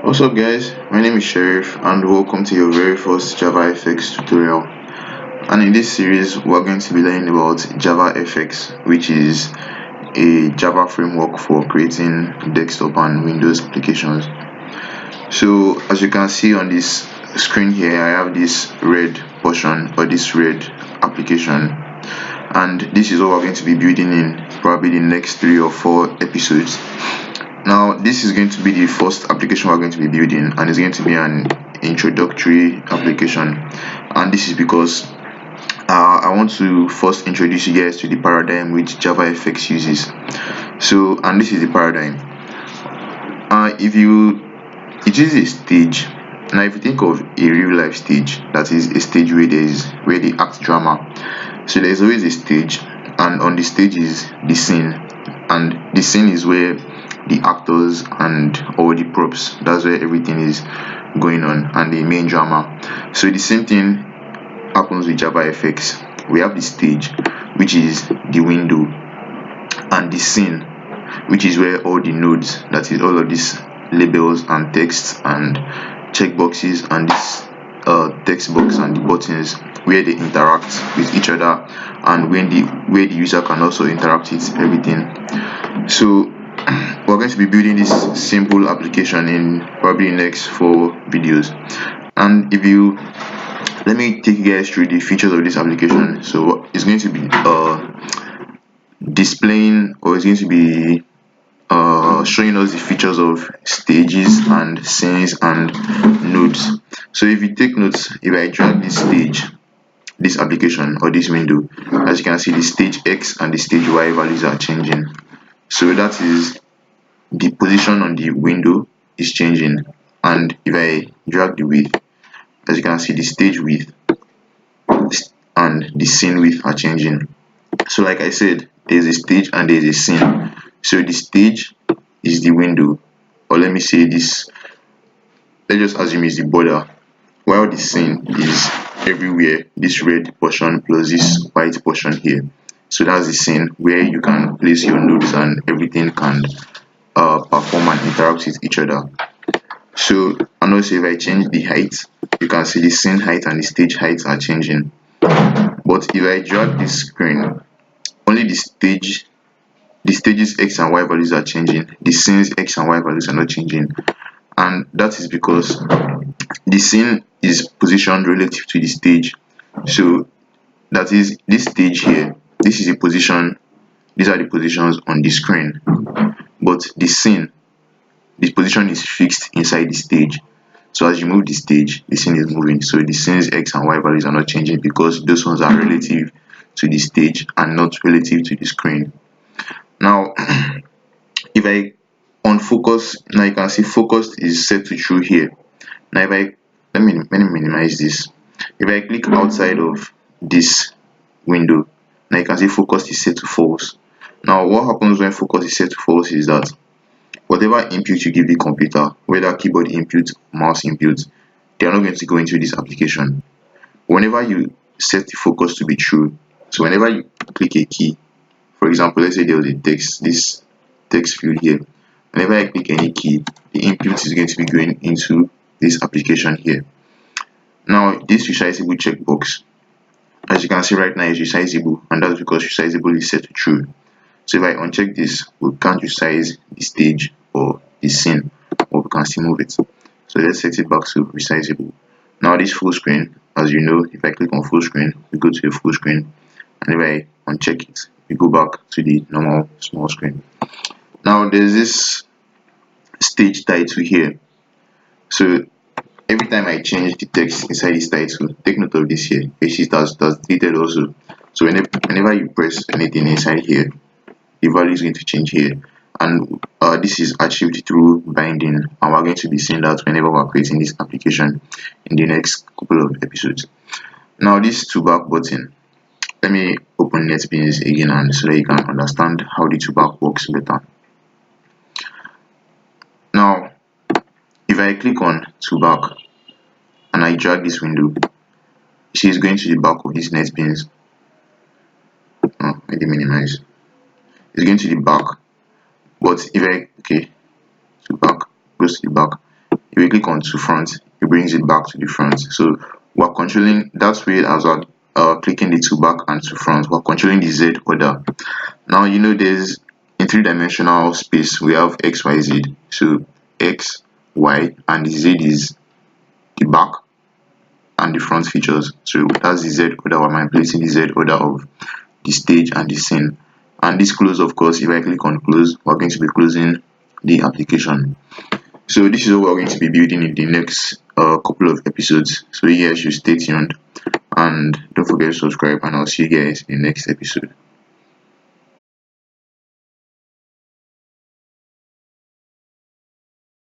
What's up guys, my name is Sheriff and welcome to your very first JavaFX tutorial. And in this series we're going to be learning about JavaFX, which is a Java framework for creating desktop and Windows applications. So as you can see on this screen here, I have this red portion or this red application, and this is what we're going to be building in probably the next 3 or 4 episodes. Now this is going to be the first application we're going to be building, and it's going to be an introductory application, and this is because I want to first introduce you guys to the paradigm which JavaFX uses. So, and this is the paradigm. It is a stage. Now if you think of a real life stage, that is a stage where they act drama. So there's always a stage, and on the stage is the scene, and the scene is where the actors and all the props, that's where everything is going on, and the main drama. So the same thing happens with JavaFX. We have the stage, which is the window, and the scene, which is where all the nodes, that is all of these labels and texts and checkboxes and this text box and the buttons, where they interact with each other, and where the user can also interact with everything. So we're going to be building this simple application in probably the next 4 videos. And let me take you guys through the features of this application. So it's going to be displaying, or it's going to be showing us the features of stages and scenes and nodes. So if you take notes, if I drag this stage, this application or this window, as you can see, the stage X and the stage Y values are changing. So that is the position on the window is changing, and if I drag the width, as you can see, the stage width and the scene width are changing. So like I said, there's a stage and there's a scene. So the stage is the window, or let me say this, let's just assume it's the border, while the scene is everywhere, this red portion plus this white portion here. So that's the scene where you can place your nodes and everything can perform and interact with each other. So, and also if I change the height, you can see the scene height and the stage height are changing. But if I drag this screen, only the stages X and Y values are changing, the scenes X and Y values are not changing. And that is because the scene is positioned relative to the stage. So that is this stage here, this is a position, these are the positions on the screen, but the scene, the position is fixed inside the stage. So as you move the stage, the scene is moving. So the scene's X and Y values are not changing because those ones are relative to the stage and not relative to the screen. Now if I on focus, now you can see focused is set to true here. Now if I let me minimize this. If I click outside of this window, now you can see focused is set to false. Now what happens when focus is set to false is that whatever input you give the computer, whether keyboard input, mouse input, they are not going to go into this application. Whenever you set the focus to be true, so whenever you click a key, for example, let's say there was a text, this text field here, whenever I click any key, the input is going to be going into this application here. Now this resizable checkbox, as you can see right now, is resizable, and that's because resizable is set to true. So if I uncheck this, we can't resize the stage or the scene, or we can still move it. So let's set it back to resizable. Now this full screen, as you know, if I click on full screen, we go to a full screen, and if I uncheck it, we go back to the normal small screen. Now there's this stage title here. So every time I change the text inside this title, take note of this here. It has deleted also. So whenever you press anything inside here, the value is going to change here, and this is achieved through binding, and we're going to be seeing that whenever we're creating this application in the next couple of episodes. Now this toolbar button, let me open NetBeans again, and so that you can understand how the toolbar works better. Now if I click on toolbar and I drag this window, you see it's going to the back of this NetBeans. Let me minimize. It's going to the back, but if I to back, goes to the back. If we click on to front, it brings it back to the front. So we're controlling that way as we're clicking the to back and to front. We're controlling the Z order. Now you know there's in three-dimensional space we have X, Y, Z. So X, Y, and the Z is the back and the front features. So that's the Z order. We're manipulating the Z order of the stage and the scene. And this close, of course, if I click on close, we're going to be closing the application. So this is what we're going to be building in the next couple of episodes. So you guys should stay tuned and don't forget to subscribe, and I'll see you guys in the next episode.